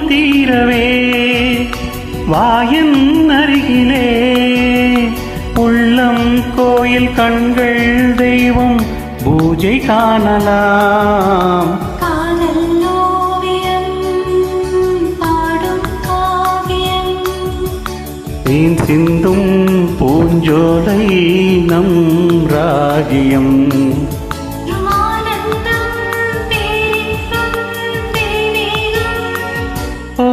தீரவே வாயின் அருகிலே உள்ளம் கோயில் கண்கள் தெய்வம் பூஜை காணலாம். தேன் சிந்தும் பூஞ்சோலை நம் ராஜ்யம். ஓ